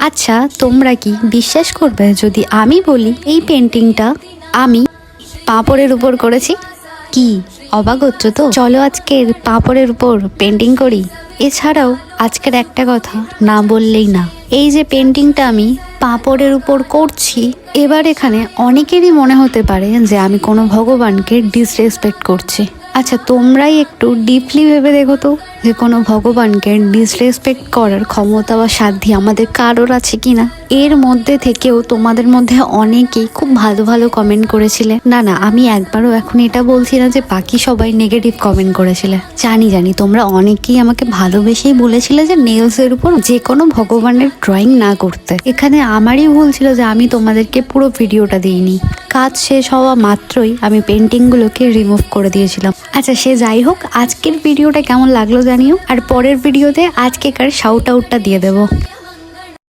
আচ্ছা, তোমরা কি বিশ্বাস করবে যদি আমি বলি এই পেন্টিংটা আমি পাঁপড়ের উপর করেছি? কি অবাক হচ্ছ তো? চলো আজকের পাঁপড়ের উপর পেন্টিং করি। এছাড়াও আজকের একটা কথা না বললেই না, এই যে পেন্টিংটা আমি পাঁপড়ের উপর করছি, এবার এখানে অনেকেরই মনে হতে পারে যে আমি কোনো ভগবানকে ডিসরেসপেক্ট করছি। আচ্ছা, তোমরাই একটু ডিপলি ভেবে দেখো তো, যে কোনো ভগবানকে ডিসরেসপেক্ট করার ক্ষমতা বা সাধ্য আমাদের কারোর আছে কিনা। এর মধ্যে থেকেও তোমাদের মধ্যে অনেকেই খুব ভালো ভালো কমেন্ট করেছিলে। না না, আমি একবারও এখন এটা বলছি না যে বাকি সবাই নেগেটিভ কমেন্ট করেছিলে। জানি তোমরা অনেকেই আমাকে ভালোবেসেই বলেছিলে যে নেলসের উপর যে কোনো ভগবানের ড্রয়িং না করতে। এখানে আমারই ভুল ছিল যে আমি তোমাদেরকে পুরো ভিডিওটা দিইনি। কাজ শেষ হওয়া মাত্রই আমি পেন্টিংগুলোকে রিমুভ করে দিয়েছিলাম। আচ্ছা, সে যাই হোক, আজকের ভিডিওটা কেমন লাগলো জানিও, আর পরের ভিডিওতে আজকেকার শাউট আউটটা দিয়ে দেবো।